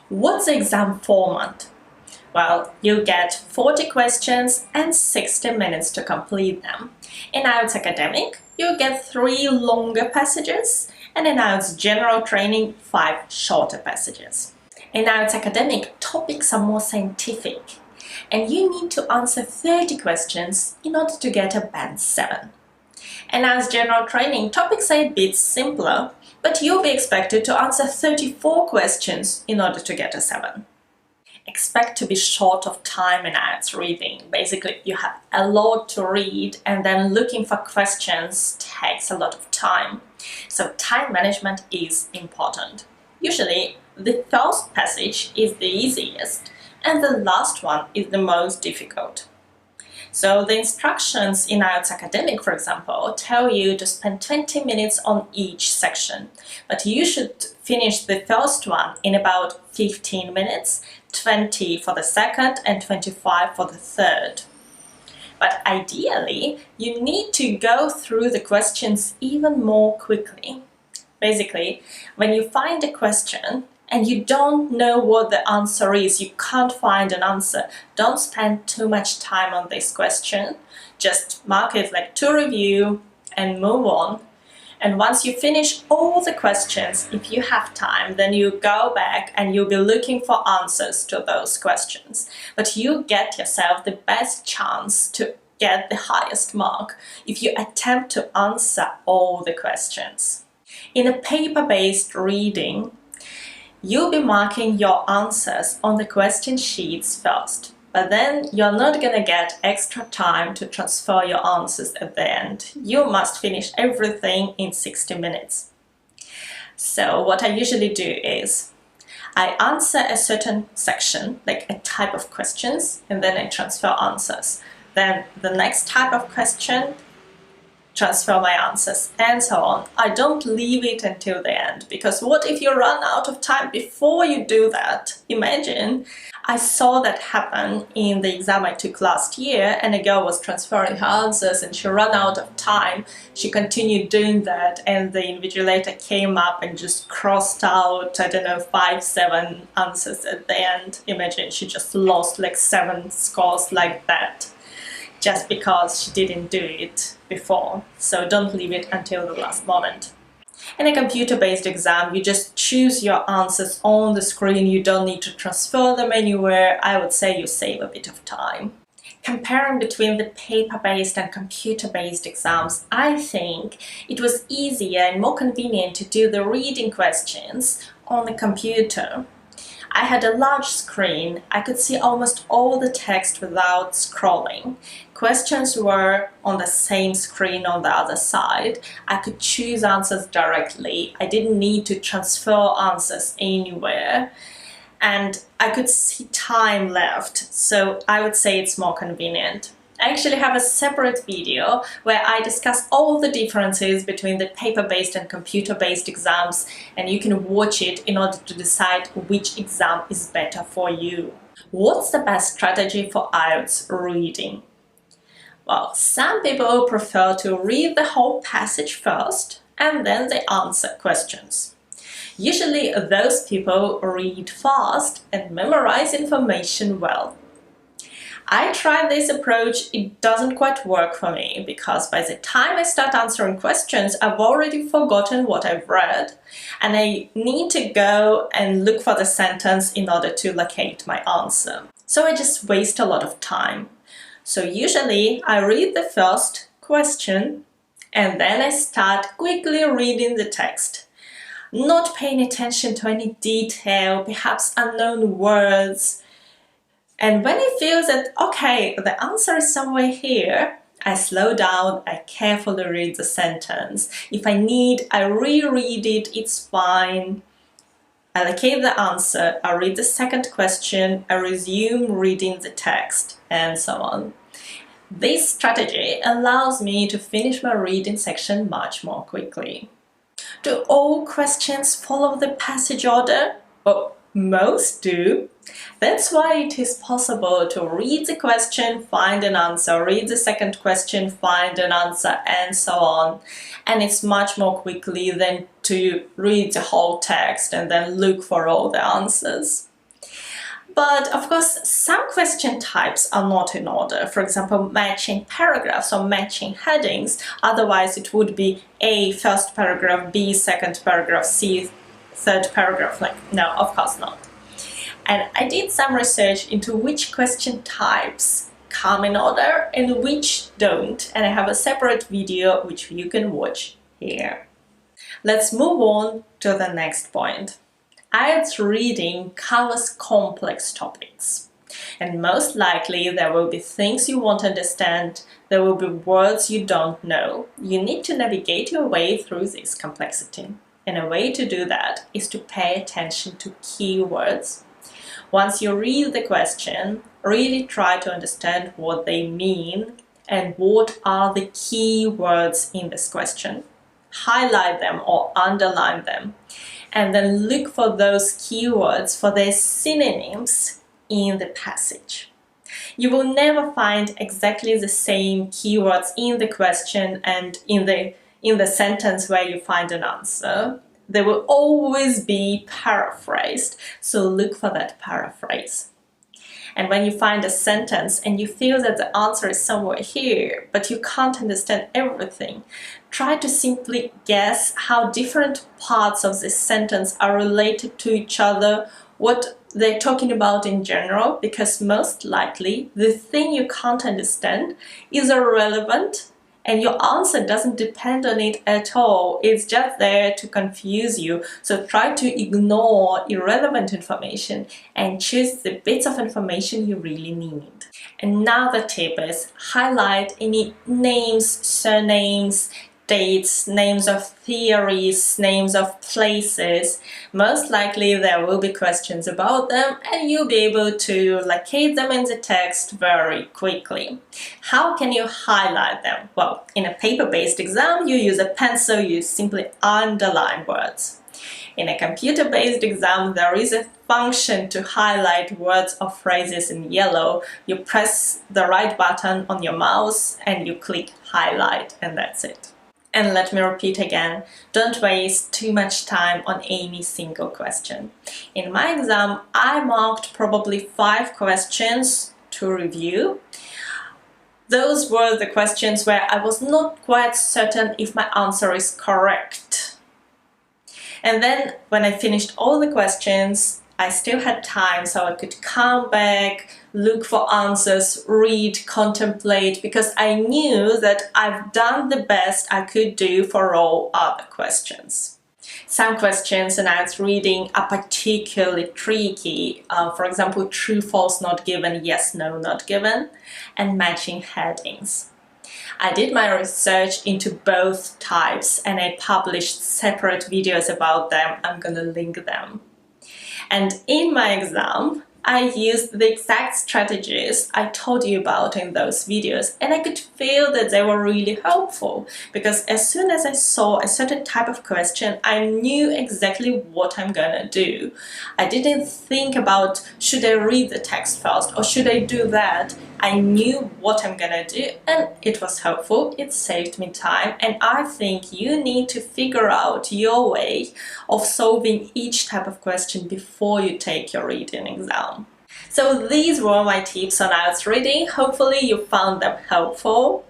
What's the exam format? Well, you get 40 questions and 60 minutes to complete them. In IELTS Academic, you get 3 longer passages, and in IELTS General Training, 5 shorter passages. In IELTS Academic, topics are more scientific, and you need to answer 30 questions in order to get a band 7. In IELTS General Training, topics are a bit simpler, but you'll be expected to answer 34 questions in order to get a 7. Expect to be short of time in IELTS reading. Basically, you have a lot to read, and then looking for questions takes a lot of time. So time management is important. Usually, the first passage is the easiest, and the last one is the most difficult. So the instructions in IELTS Academic, for example, tell you to spend 20 minutes on each section, but you should finish the first one in about 15 minutes, 20 for the second and 25 for the third. But ideally, you need to go through the questions even more quickly. Basically, when you find a question and you don't know what the answer is, you can't find an answer, don't spend too much time on this question. Just mark it like to review and move on. And once you finish all the questions, if you have time, then you go back and you'll be looking for answers to those questions. But you get yourself the best chance to get the highest mark if you attempt to answer all the questions. In a paper-based reading, you'll be marking your answers on the question sheets first, but then you're not gonna get extra time to transfer your answers at the end. You must finish everything in 60 minutes. So what I usually do is, I answer a certain section, like a type of questions, and then I transfer answers. Then the next type of question, transfer my answers, and so on. I don't leave it until the end, because what if you run out of time before you do that? Imagine. I saw that happen in the exam I took last year, and a girl was transferring her answers and she ran out of time. She continued doing that, and the invigilator came up and just crossed out, I don't know, 5, 7 answers at the end. Imagine, she just lost like 7 scores like that, just because she didn't do it before. So don't leave it until the last moment. In a computer-based exam, you just choose your answers on the screen. You don't need to transfer them anywhere. I would say you save a bit of time. Comparing between the paper-based and computer-based exams, I think it was easier and more convenient to do the reading questions on the computer. I had a large screen. I could see almost all the text without scrolling. Questions were on the same screen on the other side. I could choose answers directly. I didn't need to transfer answers anywhere. And I could see time left, so I would say it's more convenient. I actually have a separate video where I discuss all the differences between the paper-based and computer-based exams, and you can watch it in order to decide which exam is better for you. What's the best strategy for IELTS reading? Well, some people prefer to read the whole passage first and then they answer questions. Usually those people read fast and memorize information well. I tried this approach, it doesn't quite work for me, because by the time I start answering questions, I've already forgotten what I've read, and I need to go and look for the sentence in order to locate my answer. So I just waste a lot of time. So usually I read the first question, and then I start quickly reading the text, not paying attention to any detail, perhaps unknown words. And when I feel that, okay, the answer is somewhere here, I slow down, I carefully read the sentence. If I need, I reread it, it's fine. I locate the answer, I read the second question, I resume reading the text, and so on. This strategy allows me to finish my reading section much more quickly. Do all questions follow the passage order? Well, most do. That's why it is possible to read the question, find an answer, read the second question, find an answer, and so on. And it's much more quickly than to read the whole text and then look for all the answers. But of course, some question types are not in order. For example, matching paragraphs or matching headings. Otherwise, it would be A, first paragraph, B, second paragraph, C, third paragraph. Like, no, of course not. And I did some research into which question types come in order and which don't. And I have a separate video which you can watch here. Let's move on to the next point. IELTS reading covers complex topics, and most likely there will be things you won't understand, there will be words you don't know. You need to navigate your way through this complexity, and a way to do that is to pay attention to keywords. Once you read the question, really try to understand what they mean and what are the key words in this question. Highlight them or underline them, and then look for those keywords, for their synonyms in the passage. You will never find exactly the same keywords in the question and in the sentence where you find an answer. They will always be paraphrased, so look for that paraphrase. And when you find a sentence and you feel that the answer is somewhere here, but you can't understand everything, try to simply guess how different parts of this sentence are related to each other, what they're talking about in general, because most likely the thing you can't understand is irrelevant and your answer doesn't depend on it at all. It's just there to confuse you. So try to ignore irrelevant information and choose the bits of information you really need. Another tip is highlight any names, surnames, dates, names of theories, names of places. Most likely there will be questions about them and you'll be able to locate them in the text very quickly. How can you highlight them? Well, in a paper-based exam, you use a pencil, you simply underline words. In a computer-based exam, there is a function to highlight words or phrases in yellow. You press the right button on your mouse and you click highlight, and that's it. And let me repeat again, don't waste too much time on any single question. In my exam, I marked probably 5 questions to review. Those were the questions where I was not quite certain if my answer is correct. And then when I finished all the questions, I still had time, so I could come back, look for answers, read, contemplate, because I knew that I've done the best I could do for all other questions. Some questions in IELTS reading are particularly tricky, for example, true, false, not given, yes, no, not given, and matching headings. I did my research into both types and I published separate videos about them. I'm gonna link them. And in my exam, I used the exact strategies I told you about in those videos, and I could feel that they were really helpful because as soon as I saw a certain type of question, I knew exactly what I'm gonna do. I didn't think about should I read the text first or should I do that. I knew what I'm gonna do and it was helpful, it saved me time, and I think you need to figure out your way of solving each type of question before you take your reading exam. So these were my tips on IELTS reading. Hopefully you found them helpful.